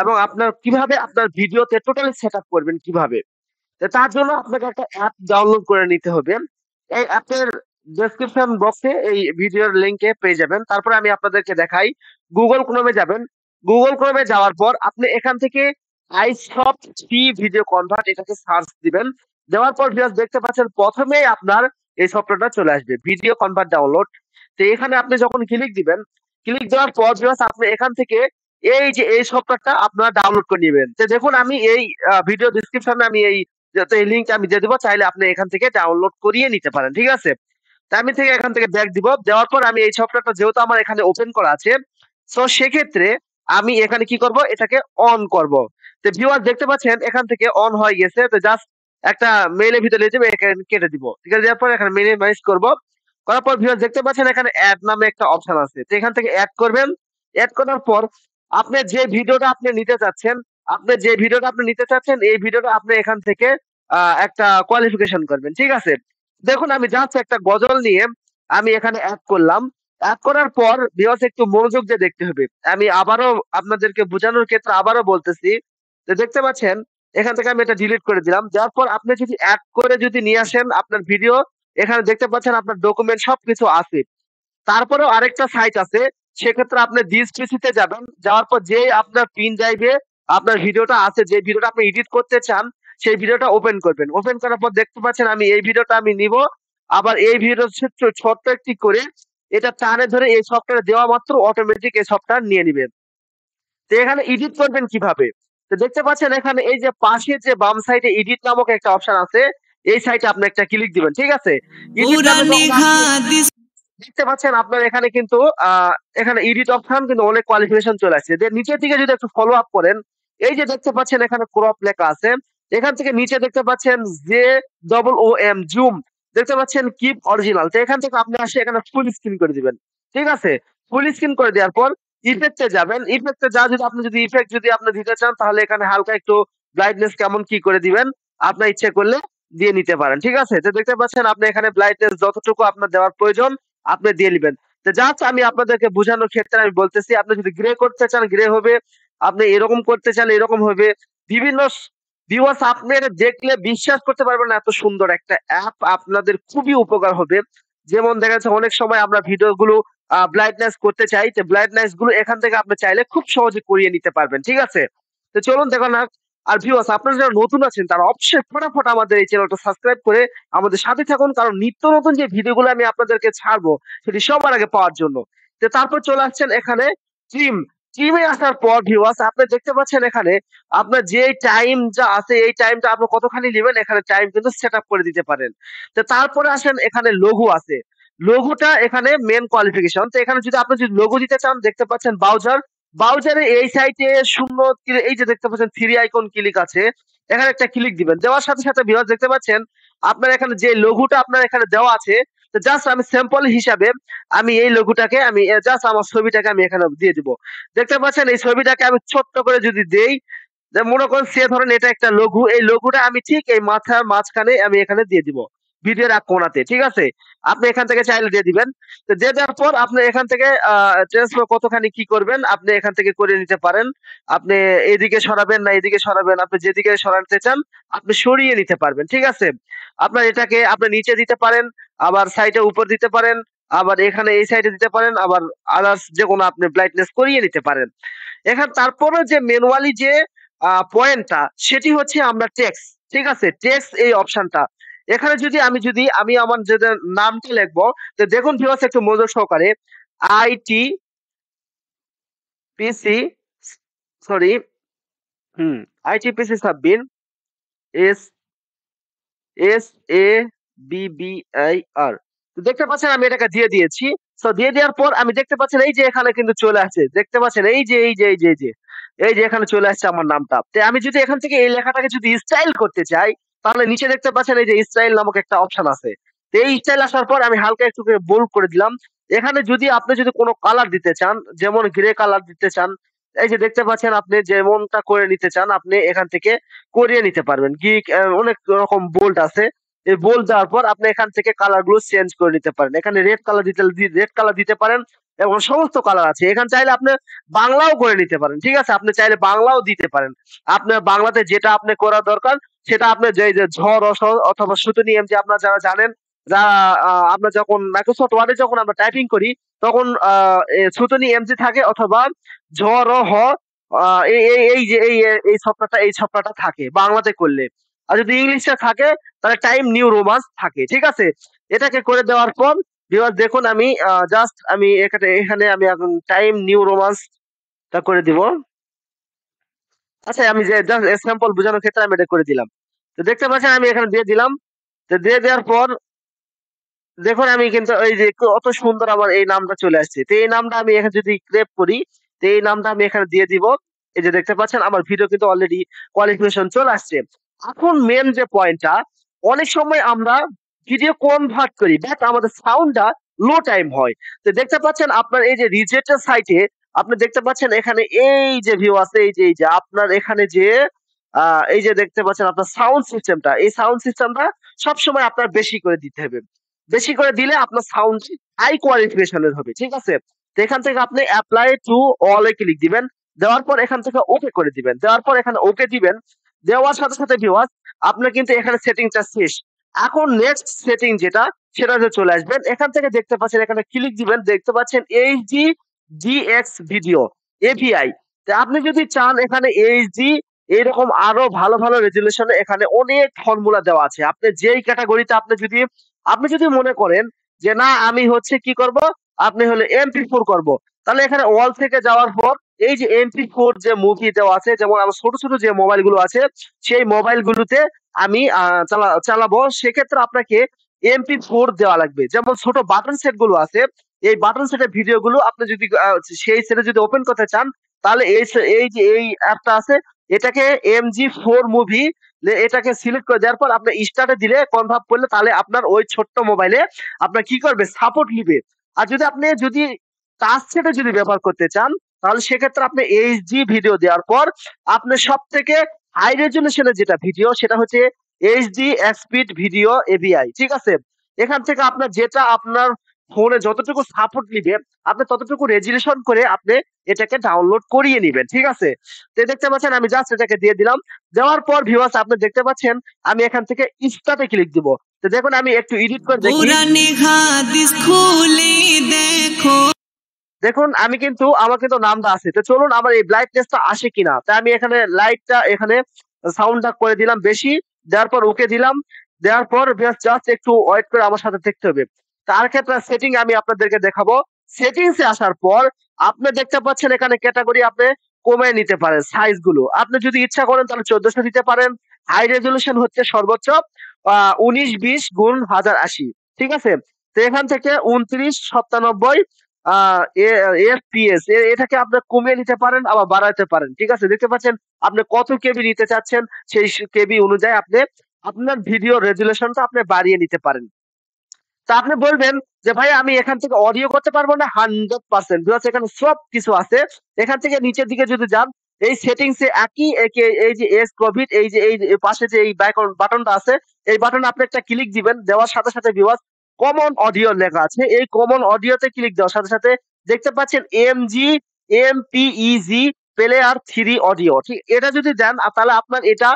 এবং আপনার কিভাবে আপনার ভিডিওতে টোটালি সেটআপ করবেন কিভাবে। তো তার জন্য আপনাকে একটা অ্যাপ ডাউনলোড করে নিতে হবে। এই অ্যাপের ডেসক্রিপশন বক্সে এই ভিডিওর লিংকে পেয়ে যাবেন। তারপরে আমি আপনাদেরকে দেখাই। গুগল ক্রোমে যাবেন। গুগল ক্রোমে যাওয়ার পর আপনি এখান থেকে iShop ফ্রি ভিডিও কনভার্ট এটাকে সার্চ দিবেন। দেওয়ার পর ভিউয়ার্স দেখতে পাচ্ছেন প্রথমেই আপনার এই সফটওয়্যারটা চলে আসবে ভিডিও কনভার্ট ডাউনলোড। তো এখানে আপনি যখন ক্লিক দিবেন, ক্লিক দেওয়ার পর ভিউয়ার্স আপনি এখান থেকে এই যে এই সফটওয়্যারটা আপনারা ডাউনলোড করে নেবেন। তো দেখুন আমি এই ভিডিও ডেসক্রিপশনে আমি এই লিংকটা আমি দিয়ে দিব, চাইলে আপনি এখান থেকে ডাউনলোড করিয়ে নিতে পারেন, ঠিক আছে। তা আমি থেকে এখান থেকে ব্যাক দিব, দেওয়ার পর আমি এই সফটওয়্যারটা যেহেতু আমার এখানে ওপেন করা আছে, সো সেক্ষেত্রে আমি এখানে কি করব, এটাকে অন করব। তো ভিউয়ার দেখতে পাচ্ছেন এখান থেকে অন হয়ে গেছে। তো জাস্ট একটা মেইলের ভিতরে নিয়ে যাবে, এখানে কেটে দিব, ঠিক আছে। দেওয়ার পর এখানে মিনিমাইজ করব, করার পর ভিউয়ার দেখতে পাচ্ছেন এখানে অ্যাড নামে একটা অপশন আছে, তো এখান থেকে অ্যাড করবেন। অ্যাড করার পর আপনি যে ভিডিওটা আপনি নিতে চাচ্ছেন, এই ভিডিওটা আপনি এখান থেকে একটা কোয়ালিফিকেশন করবেন, ঠিক আছে। দেখুন আমি জাস্ট একটা গজল নিয়ে আমি এখানে অ্যাড করলাম। অ্যাড করার পর ভিউয়ার্স একটু মনোযোগ দিয়ে দেখতে হবে। আমি আবারও আপনাদেরকে বোঝানোর ক্ষেত্রে আবারও বলতেছি। তো দেখতে পাচ্ছেন এখান থেকে আমি এটা ডিলিট করে দিলাম। দেওয়ার পর আপনি যদি অ্যাড করে যদি নিয়ে আসেন আপনার ভিডিও, এখানে দেখতে পাচ্ছেন আপনার ডকুমেন্ট সবকিছু আছে। তারপরেও আরেকটা সাইট আছে, সেক্ষেত্রে আপনি দিস পিসিতে যাবেন। যাওয়ার পর যে আপনার পিন ড্রাইভে আপনার ভিডিওটা আছে, যে ভিডিওটা আপনি এডিট করতে চান, সেই ভিডিওটা ওপেন করবেন। ওপেন করার পর দেখতে পাচ্ছেন আমি এই ভিডিওটা আমি নিব। আবার এই ভিডিও ছোট্ট একটি করে এটা টানে ধরে এই সফটওয়্যারে দেওয়া মাত্র অটোমেটিক এই সফটওয়্যার নিয়ে নিবে। তো এখানে এডিট করবেন কিভাবে, তো দেখতে পাচ্ছেন এখানে এই যে পাশে যে বাম সাইডে এডিট নামক একটা অপশন আছে, এই সাইটে আপনি একটা ক্লিক দিবেন, ঠিক আছে। এডিট নামে যখন আপনি দেখতে পাচ্ছেন আপনার এখানে কিন্তু এখানে এডিট অপশন কিন্তু অনেক কোয়ালিফিকেশন চলে আসছে। নিচের দিকে যদি একটু ফলো আপ করেন, এই যে দেখতে পাচ্ছেন এখানে ক্রপ লেখা আছে, এখান থেকে নিচে দেখতে পাচ্ছেন JOOM জুম, দেখতে পাচ্ছেন কিপ অরিজিনাল। তো এখান থেকে আপনি আসে এখানে ফুল স্ক্রিন করে দিবেন, ঠিক আছে। ফুল স্ক্রিন করে দেওয়ার পর ইফেক্টে যাবেন। ইফেক্টে যা যদি আপনি যদি ইফেক্ট যদি আপনি দিতে চান, তাহলে এখানে হালকা একটু ব্রাইটনেস কেমন কি করে দিবেন, আপনার ইচ্ছে করলে দিয়ে নিতে পারেন, ঠিক আছে। তো দেখতে পাচ্ছেন আপনি এখানে ব্রাইটনেস যতটুকু আপনার দেওয়ার প্রয়োজন আপনি দিয়ে নেবেন। তো জাস্ট আমি আপনাদেরকে বোঝানোর ক্ষেত্রে আমি বলতেছি, আপনি যদি গ্রে করতে চান গ্রে হবে, আপনি এরকম করতে চান এরকম হবে। বিভিন্ন ভিউয়ার্স আপনি এটা দেখলে বিশ্বাস করতে পারবেন না, এত সুন্দর একটা অ্যাপ, আপনাদের খুবই উপকার হবে। যেমন দেখা যাচ্ছে অনেক সময় আমরা ভিডিও গুলো ব্রাইটনেস করতে চাই, তো ব্রাইটনেস গুলো এখান থেকে আপনি চাইলে খুব সহজে করিয়ে নিতে পারবেন, ঠিক আছে। তো চলুন দেখুন না। আর ভিউয়ার্স আপনারা যারা নতুন আছেন তারা অবশ্যই ফটাফট আমাদের এই চ্যানেলটা সাবস্ক্রাইব করে আমাদের সাথে থাকুন, কারণ নিত্য নতুন যে ভিডিওগুলো আমি আপনাদেরকে ছাড়বো সেটি সবার আগে পাওয়ার জন্য। তো তারপর চলে আসছেন এখানে ট্রিম। ট্রিমে আসার পর ভিউয়ার্স আপনি দেখতে পাচ্ছেন এখানে আপনার যে টাইম যা আছে এই টাইমটা আপনি কতখানি নেবেন, এখানে টাইম কিন্তু সেট আপ করে দিতে পারেন। তো তারপরে আসেন এখানে লোগো আছে। লোগোটা এখানে মেন কোয়ালিফিকেশন। তো এখানে যদি আপনি যদি লোগো দিতে চান, দেখতে পাচ্ছেন ব্রাউজার। ব্রাউজারে এই সাইটে শূন্য এই যে দেখতে পাচ্ছেন থ্রি আইকন ক্লিক আছে, এখানে একটা ক্লিক দিবেন। দেওয়ার সাথে সাথে ভিউয়ার্স দেখতে পাচ্ছেন আপনার এখানে যে লোগোটা আপনার এখানে দেওয়া আছে, তো জাস্ট আমি স্যাম্পল হিসাবে আমি এই লোগোটাকে আমি জাস্ট আমার ছবিটাকে আমি এখানে দিয়ে দিব। দেখতে পাচ্ছেন এই ছবিটাকে আমি ছোট্ট করে যদি দেই, যে মনে করেন সে ধরেন এটা একটা লঘু, এই লঘুটা আমি ঠিক এই মাথার মাঝখানে আমি এখানে দিয়ে দিব ভিডিওর এক কোণাতে, ঠিক আছে। আপনি এখান থেকে চাইলে দিয়ে দিবেন। তো দিয়ে দেওয়ার পর আপনি এখান থেকে ট্রান্সফার কতখানি কি করবেন আপনি এখান থেকে করে নিতে পারেন। আপনি এদিকে সরাবেন না এদিকে সরাবেন, আপনি যেদিকে সরাতে চান আপনি সরিয়ে নিতে পারবেন, ঠিক আছে। আপনার এটাকে আপনি নিচে দিতে পারেন, আবার সাইডে উপর দিতে পারেন, আবার এখানে এই সাইডে দিতে পারেন, আবার আদার্স যে কোনো আপনি ব্রাইটনেস করিয়ে নিতে পারেন। এখন তারপরে যে ম্যানুয়ালি যে পয়েন্টটা সেটি হচ্ছে আমরা টেক্সট, ঠিক আছে। টেক্সট এই অপশনটা এখানে যদি আমি আমার যে নামটা লিখবো, তো দেখুন ভিউয়ার্স একটু মনোযোগ সহকারে। IT PC sorry ITPC Sabbir S S A BBIR। তো দেখতে পাচ্ছেন আমি এটাকে দিয়ে দিয়েছি। তো দিয়ে দেওয়ার পর আমি দেখতে পাচ্ছেন এই যে এখানে কিন্তু চলে আসছে, দেখতে পাচ্ছেন এই যে এখানে চলে আসছে আমার নামটা। তো আমি যদি এখান থেকে এই লেখাটাকে যদি স্টাইল করতে চাই, তাহলে নিচে দেখতে পাচ্ছেন এই যে স্টাইল নামক একটা অপশন আছে। তো এই স্টাইল আসার পর আমি হালকা একটু বোল্ড করে দিলাম। এখানে যদি আপনি যদি কোনো কালার দিতে চান, যেমন গ্রে কালার দিতে চান, এই যে দেখতে পাচ্ছেন আপনি যেমনটা করে নিতে চান আপনি এখান থেকে করিয়ে নিতে পারবেন। অনেক রকম বোল্ড আছে, এই বোল্ড দেওয়ার পর আপনি এখান থেকে কালার গুলো চেঞ্জ করে নিতে পারেন। এখানে রেড কালার দিতে রেড কালার দিতে পারেন এবং সমস্ত কালার আছে। এখানে চাইলে আপনি বাংলাও করে নিতে পারেন। ঠিক আছে? আপনি চাইলে বাংলাও দিতে পারেন। আপনার বাংলাতে যেটা আপনি করা দরকার সেটা আপনি যে ঝড় অথবা শুধু নিয়ম যে আপনারা যারা জানেন, যারা আমরা যখন মাইক্রোসফট ওয়ার্ডে যখন আমরা টাইপিং করি তখন ছুতনি এমজি থাকে অথবা ঝড় হ এই সফটওয়্যারটা থাকে বাংলাতে করলে। আর যদি ইংলিশে থাকে তাহলে টাইম নিউ রোমান্স থাকে। ঠিক আছে? এটাকে করে দেওয়ার পর ভিউয়ার্স দেখুন আমি জাস্ট আমি এখানে আমি এখন টাইম নিউ রোমান্সটা করে দিব। আচ্ছা আমি যে জাস্ট স্যাম্পল বোঝানোর ক্ষেত্রে আমি এটা করে দিলাম। তো দেখতে পাচ্ছেন আমি এখানে দিয়ে দিলাম। তো দিয়ে দেওয়ার পর দেখুন আমি কিন্তু এই যে কত সুন্দর আমার এই নামটা চলে আসছে। তো এই নামটা আমি এখানে যদি ক্রেপ করি, তো এই নামটা আমি এখানে দিয়ে দিব। এই যে দেখতে পাচ্ছেন আমার ভিডিও কিন্তু অলরেডি কোয়ালিফিকেশন চলে আসছে। এখন মেন যে পয়েন্টটা, অনেক সময় আমরা ভিডিও কনভার্ট করি বাট আমাদের সাউন্ডটা লো টাইম হয়। তো দেখতে পাচ্ছেন আপনার এই যে রিজেক্টের সাইটে আপনি দেখতে পাচ্ছেন এখানে এই যে ভিউ আছে, এই যে আপনার এখানে যে এই যে দেখতে পাচ্ছেন আপনার সাউন্ড সিস্টেমটা, এই সাউন্ড সিস্টেমটা সবসময় আপনার বেশি করে দিতে হবে। বেশি করে দিলে আপনার সাউন্ড হাই কোয়ালিফিকেশনের হবে। ঠিক আছে? তো এখান থেকে আপনি apply to all A click দিবেন। দেওয়ার পর এখান থেকে ওকে করে দিবেন। দেওয়ার পর এখানে ওকে দিবেন। দেওয়ার সাথে সাথে ভিউয়ার্স আপনার কিন্তু এখানে সেটিংটা শেষ। এখন নেক্সট সেটিং যেটা সেটাতে চলে আসবেন। এখান থেকে দেখতে পাচ্ছেন এখানে ক্লিক দিবেন। দেখতে পাচ্ছেন এইচডি জিএক্স ভিডিও এভিআই। তো আপনি যদি চান এখানে এইচডি এরকম আরো ভালো ভালো রেজুলেশনে এখানে অনেক ফর্মুলা দেওয়া আছে। আপনি যেই ক্যাটাগরিতে আপনি যদি মনে করেন যে না আমি হচ্ছে কি করব, আপনি হলে MP4 করব, তাহলে এখানে ওয়াল থেকে যাওয়ার পর এই যে MP4 যে মুভি দেওয়া আছে, যেমন আমার ছোট ছোট যে মোবাইল গুলো আছে সেই মোবাইল গুলোতে আমি চালাবো, সেক্ষেত্রে আপনাকে MP4 দেওয়া লাগবে। যেমন ছোট বাটন সেট গুলো আছে, এই বাটন সেটের ভিডিও গুলো আপনি যদি সেই সেটে যদি ওপেন করতে চান, তাহলে এই অ্যাপটা আছে, এটাকে MG4 মুভি এটাকে সিলেক্ট করে দেওয়ার পর আপনি স্টার্টে দিলে কনভার্ট করলে তাহলে আপনার ওই ছোট্ট মোবাইলে আপনার কি করবে সাপোর্ট নিবে। আর যদি টাচ সেটে যদি ব্যবহার করতে চান তাহলে সেক্ষেত্রে আপনি এইচডি ভিডিও দেওয়ার পর আপনি সব থেকে হাই রেজুলেশনের যেটা ভিডিও সেটা হচ্ছে এইচডি স্পিড ভিডিও এভিআই। ঠিক আছে? এখান থেকে আপনার যেটা আপনার ফোনে যতটুকু সাপোর্ট নিবে আপনি ততটুকু রেজুলেশন করে আপনি এটাকে ডাউনলোড করিয়ে নিবেন। ঠিক আছে? তো দেখতে পাচ্ছেন আমি জাস্ট এটাকে দিয়ে দিলাম। দেওয়ার পর ভিউয়ার্স আপনি দেখতে পাচ্ছেন আমি এখান থেকে স্টার্টে ক্লিক দিব। তো দেখুন আমি একটু এডিট করে দেখি। পুরানি হাদিস খুলে দেখো। দেখুন আমি কিন্তু আমার কিন্তু নামটা আছে। তো চলুন আমার এই ব্রাইটনেসটা আসে কিনা। তাই আমি এখানে লাইটটা এখানে সাউন্ডটা করে দিলাম বেশি। দেওয়ার পর ওকে দিলাম। দেওয়ার পর জাস্ট একটু ওয়েট করে আমার সাথে দেখতে হবে। তার ক্ষেত্রে সেটিং আমি আপনাদেরকে দেখাবো। সেটিংস এ আসার পর আপনি দেখতে পাচ্ছেন এখানে ক্যাটাগরি আপনি কমিয়ে নিতে পারেন সাইজ গুলো। আপনি যদি ইচ্ছা করেন তাহলে 1400 দিতে পারেন। হাই রেজোলিউশন হচ্ছে সর্বোচ্চ 1920 গুণ 1080। ঠিক আছে? তো এখান থেকে 29 97 এফপিএস এটাকে আপনি কমিয়ে নিতে পারেন আবার বাড়াতে পারেন। ঠিক আছে? দেখতে পাচ্ছেন আপনি কত কেবি নিতে চাচ্ছেন সেই কেবি অনুযায়ী আপনি আপনার ভিডিও রেজুলেশনটা আপনি বাড়িয়ে নিতে পারেন। তা আপনি বলবেন যে ভাই আমি এখান থেকে অডিও করতে পারবো না 100%, বিকজ এখানে সব কিছু আছে। এখান থেকে নিচের দিকে যদি যান এই সেটিংস এ এই যে এস কোভিড এই পাশে যে এই বাটনটা আছে এই বাটনে আপনি একটা ক্লিক দিবেন। দেওয়ার সাথে সাথে ভিউয়ার্স কমন অডিও লেখা আছে, এই কমন অডিওতে ক্লিক দেওয়ার সাথে সাথে দেখতে পাচ্ছেন MPEG প্লেয়ার 3 অডিও। ঠিক এটা যদি দেন তাহলে আপনার এটা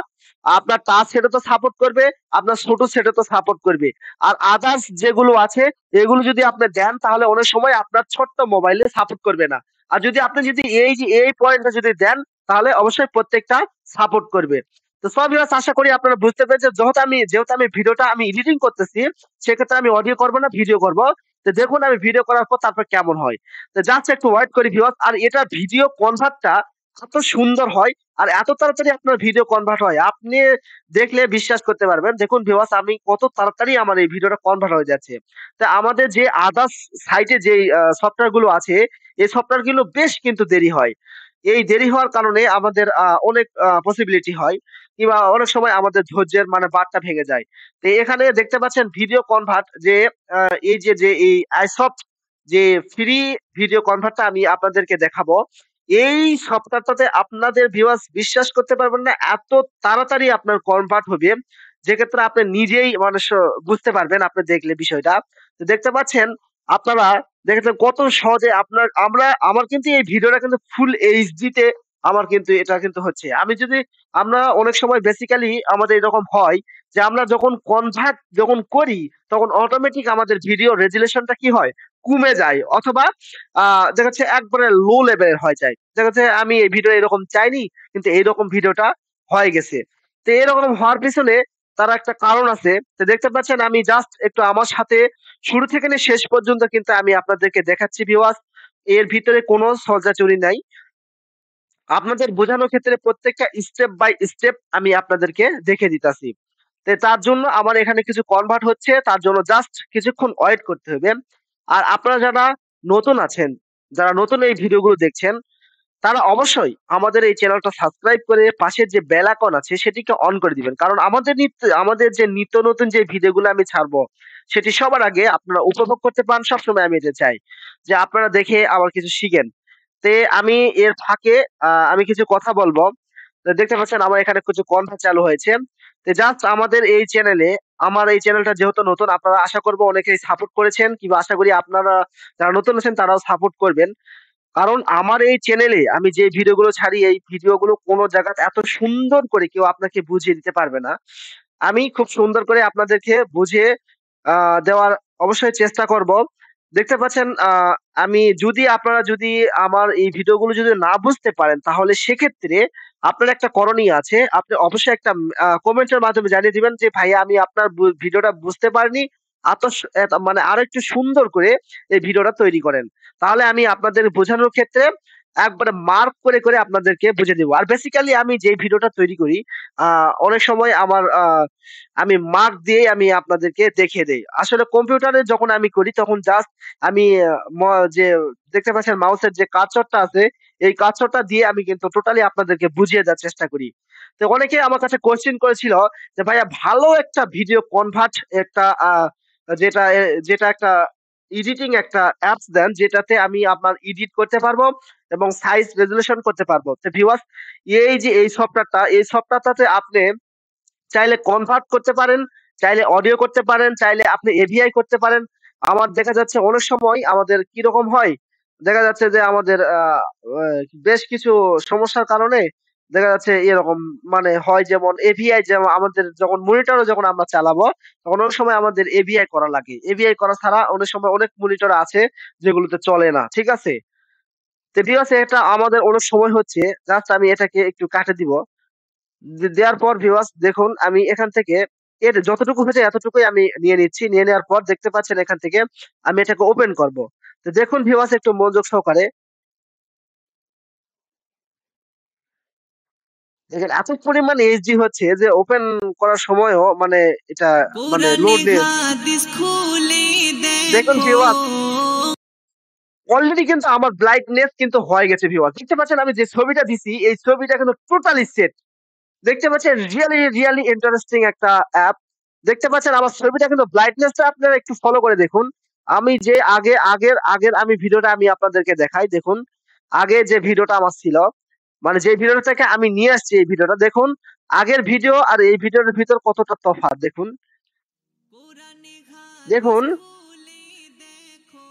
আপনার টাচ সেটে তো সাপোর্ট করবে, আপনার ছোট সেটে তো সাপোর্ট করবে। আর আদার্স যেগুলো আছে এগুলো যদি আপনি দেন তাহলে অনেক সময় আপনার ছোট্ট মোবাইলে সাপোর্ট করবে না। আর যদি এই যে এই পয়েন্টটা যদি দেন তাহলে অবশ্যই প্রত্যেকটা সাপোর্ট করবে। তো সব ভিউয়ার্স আশা করি আপনারা বুঝতে পেরেছেন। যেহেতু আমি ভিডিওটা আমি এডিটিং করতেছি সেক্ষেত্রে আমি অডিও করব না ভিডিও করব। তো দেখুন আমি ভিডিও করার পর তারপর কেমন হয়। তো জাস্ট একটু ওয়েট করি ভিউয়ার্স। আর এটা ভিডিও কনভার্টটা এত সুন্দর হয় আর এত তাড়াতাড়ি আপনার ভিডিও কনভার্ট হয় আপনি দেখলে বিশ্বাস করতে পারবেন। দেখুন ভিউয়ার্স আমি কত তাড়াতাড়ি আমার এই ভিডিওটা কনভার্ট হয়ে যাচ্ছে। তা আমাদের যে আদার্স সাইটে যে সফটওয়্যার গুলো আছে এই সফটওয়্যার গুলো বেশ কিন্তু দেরি হয়। এই দেরি হওয়ার কারণে আমাদের অনেক পসিবিলিটি হয় কিংবা অনেক সময় আমাদের ধৈর্যের মানে বাঁধটা ভেঙে যায়। তো এখানে দেখতে পাচ্ছেন ভিডিও কনভার্ট যে যে এই আইসফট যে ফ্রি ভিডিও কনভার্টটা আমি আপনাদেরকে দেখাবো। এই সফটওয়্যারটাতে আপনাদের ভিউয়ার্স বিশ্বাস করতে পারবেন না এত তাড়াতাড়ি আপনার কনভার্ট হবে। যেক্ষেত্রে আপনি নিজেই মানে বুঝতে পারবেন আপনি দেখলে বিষয়টা। তো দেখতে পাচ্ছেন আপনারা দেখেছেন কত সহজে আমার কিন্তু এই ভিডিওটা কিন্তু ফুল এইচডি তে আমার কিন্তু এটা কিন্তু হচ্ছে। আমরা অনেক সময় বেসিক্যালি আমাদের এরকম হয় যে আমরা যখন কনভার্ট যখন করি তখন অটোমেটিক আমাদের ভিডিও রেজোলিউশনটা কি হয়? কমে যায় অথবা আ দেখা যাচ্ছে একবারে লো লেভেলের হয়ে যায়। দেখা যাচ্ছে আমি এই ভিডিও এরকম চাইনি কিন্তু এইরকম ভিডিওটা হয়ে গেছে। তো এরকম হওয়ার পেছনে তার একটা কারণ আছে। তো দেখতে পাচ্ছেন আমি জাস্ট একটু আমার সাথে শুরু থেকে নিয়ে শেষ পর্যন্ত কিন্তু আমি আপনাদেরকে দেখাচ্ছি ভিউয়ার্স। এর ভিতরে কোনো ছলচাতুরি নাই। আপনাদের বোঝানোর ক্ষেত্রে প্রত্যেকটা স্টেপ বাই স্টেপ আমি আপনাদেরকে দেখে দিতাছি। তো তার জন্য আমার এখানে কিছু কনভার্ট হচ্ছে। তার জন্য জাস্ট কিছুক্ষণ ওয়েট করতে হবে। আর আপনারা যারা নতুন আছেন, যারা নতুন এই ভিডিওগুলো দেখছেন, তারা অবশ্যই আমাদের এই চ্যানেলটা সাবস্ক্রাইব করে পাশের যে বেল আইকন আছে সেটিকে অন করে দিবেন। কারণ আমাদের যে নিত্য নতুন যে ভিডিওগুলো আমি ছাড়বো, সেটি সবার আগে আপনারা উপভোগ করতে পান সবসময় আমি এটা চাই। যে আপনারা দেখে আবার কিছু শিখেন। আমি এর ফাঁকে আমি কিছু কথা বলবো। তো দেখতে পাচ্ছেন আমার এখানে কিছু কন্ঠা চালু হয়েছে। তো জাস্ট আমার এই চ্যানেলটা যেহেতু নতুন আপনারা আশা করব অনেকেই সাপোর্ট করেছেন কিংবা আশা করি আপনারা যারা নতুন আছেন তারাও সাপোর্ট করবেন। কারণ আমার এই চ্যানেলে আমি যে ভিডিওগুলো ছাড়ি এই ভিডিওগুলো কোনো জায়গাতে এত সুন্দর করে কেউ আপনাকে বুঝিয়ে দিতে পারবে না। আমি খুব সুন্দর করে আপনাদেরকে বুঝিয়ে আ দেওয়ার অবশ্যই চেষ্টা করব। দেখতে পাচ্ছেন আপনারা যদি আমার এই ভিডিওগুলো যদি না বুঝতে পারেন তাহলে সেক্ষেত্রে আপনার একটা করণীয় আছে। আপনি অবশ্যই একটা কমেন্টের মাধ্যমে জানিয়ে দিবেন যে, "ভাইয়া আমি আপনার ভিডিওটা বুঝতে পারিনি। আত স এত মানে আরেকটু সুন্দর করে এই ভিডিওটা তৈরি করেন।" তাহলে আমি আপনাদের বোঝানোর ক্ষেত্রে একবারে মার্ক করে আপনাদেরকে বুঝিয়ে দিব। আর বেসিক্যালি আমি যে ভিডিওটা তৈরি করি আ অনেক সময় আমি মার্ক দিয়েই আমি আপনাদেরকে দেখিয়ে দেই। আসলে কম্পিউটারে যখন আমি করি তখন জাস্ট আমি আ ম যে দেখতে পাচ্ছেন মাউসের যে কার্সরটা আছে, এই কার্সরটা দিয়ে আমি কিন্তু টোটালি আপনাদেরকে বুঝিয়ে দেওয়ার চেষ্টা করি। তো অনেকেই আমার কাছে কোয়েশ্চেন করেছিল যে, "ভাইয়া ভালো একটা ভিডিও কনভার্ট একটা যেটা যেটা একটা এডিটিং একটা অ্যাপস দেন যেটাতে আমি আপনার এডিট করতে পারবো এবং সাইজ রেজোলিউশন করতে পারবো।" তো ভিউয়ার্স এই যে এই সফটওয়্যারটাতে আপনি চাইলে কনভার্ট করতে পারেন, চাইলে অডিও করতে পারেন, চাইলে আপনি এভিআই করতে পারেন। আমার দেখা যাচ্ছে অনেক সময় আমাদের কিরকম হয়? দেখা যাচ্ছে যে আমাদের আ বেশ কিছু সমস্যার কারণে দেখা যাচ্ছে এরকম মানে হয় যেমন এভিআই যেমন আমাদের যখন মনিটরে যখন আমরা চালাবো, তখন অনেক সময় আমাদের এভিআই করা লাগে। এভিআই করা ছাড়া অনেক সময় অনেক মনিটর আছে যেগুলোতে চলে না। ঠিক আছে? তো ঠিক আছে এটা আমাদের অনেক সময় হচ্ছে। জাস্ট আমি এটাকে একটু কাটে দিব। দেওয়ার পর ভিউয়ার্স দেখুন আমি এখান থেকে এর যতটুকু হয়েছে এতটুকুই আমি নিয়ে নিচ্ছি। নিয়ে নেওয়ার পর দেখতে পাচ্ছেন এখান থেকে আমি এটাকে ওপেন করব। তো দেখুন ভিউয়ার্স একটু মনোযোগ সহকারে। দেখেন এত পরিমাণ এইচডি হচ্ছে যে ওপেন করার সময়ও মানে এটা মানে পুরানে লোড নিয়ে হাদিস খুলে দেখুন দেখো। ভিউয়ার্স অলরেডি কিন্তু আমার ব্রাইটনেস কিন্তু হয়ে গেছে ভিউয়ার্স। দেখতে পাচ্ছেন আমি যে ছবিটা দিছি এই ছবিটা কিন্তু টোটালি সেট। দেখতে পাচ্ছেন রিয়ালি ইন্টারেস্টিং একটা অ্যাপ। দেখতে পাচ্ছেন আমার ছবিটা কিন্তু ব্রাইটনেসটা আপনারা একটু ফলো করে দেখুন। আমি যে আগের আমি ভিডিওটা আমি আপনাদেরকে দেখাই দেখুন। আগে যে ভিডিওটা আমার ছিল, মানে যে ভিডিওটা থেকে আমি নিয়ে আসছি এই ভিডিওটা দেখুন। আগের ভিডিও আর এই ভিডিওর ভিতর কতটা তফাৎ দেখুন। পুরানে হাদিস দেখুন খুলে দেখো।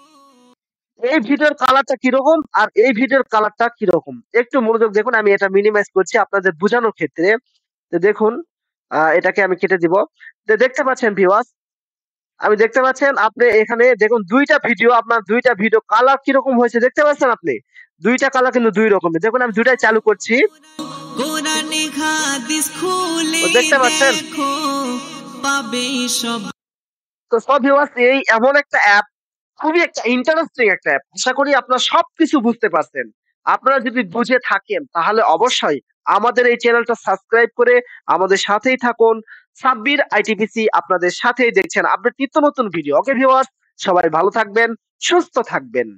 এই ভিডিওর কালারটা কিরকম আর এই ভিডিওর কালারটা কিরকম। একটু মনোযোগ দেখুন আমি এটা মিনিমাইজ করছি আপনাদের বোঝানোর ক্ষেত্রে। তো দেখুন এটাকে আমি কেটে দিব। তো দেখতে পাচ্ছেন ভিউয়ার্স দেখতে পাচ্ছেন আপনি এখানে দেখুন ২ টা ভিডিও আপনার ২ টা ভিডিও কালার কিরকম হয়েছে দেখতে পাচ্ছেন আপনি? ২ টা কালার কিন্তু ২ রকমের। দেখুন আমি ২ টাই চালু করছি। কোরআনে হাদিস ও খুলে দেখতে পাচ্ছেন? দেখো, পাবে সব। তো ভিউয়ার্স এই এমন একটা অ্যাপ খুবই একটা ইন্টারেস্টিং একটা অ্যাপ। আশা করি আপনারা সবকিছু বুঝতে পারছেন। আপনারা যদি বুঝে থাকেন তাহলে অবশ্যই আমাদের এই চ্যানেলটা সাবস্ক্রাইব করে আমাদের সাথেই থাকুন। সাব্বির আইটিপিসি আপনাদের সাথেই দেখছেন আপডেট নিত্য নতুন ভিডিও। ওকে ভিউয়ার্স সবাই ভালো থাকবেন, সুস্থ থাকবেন।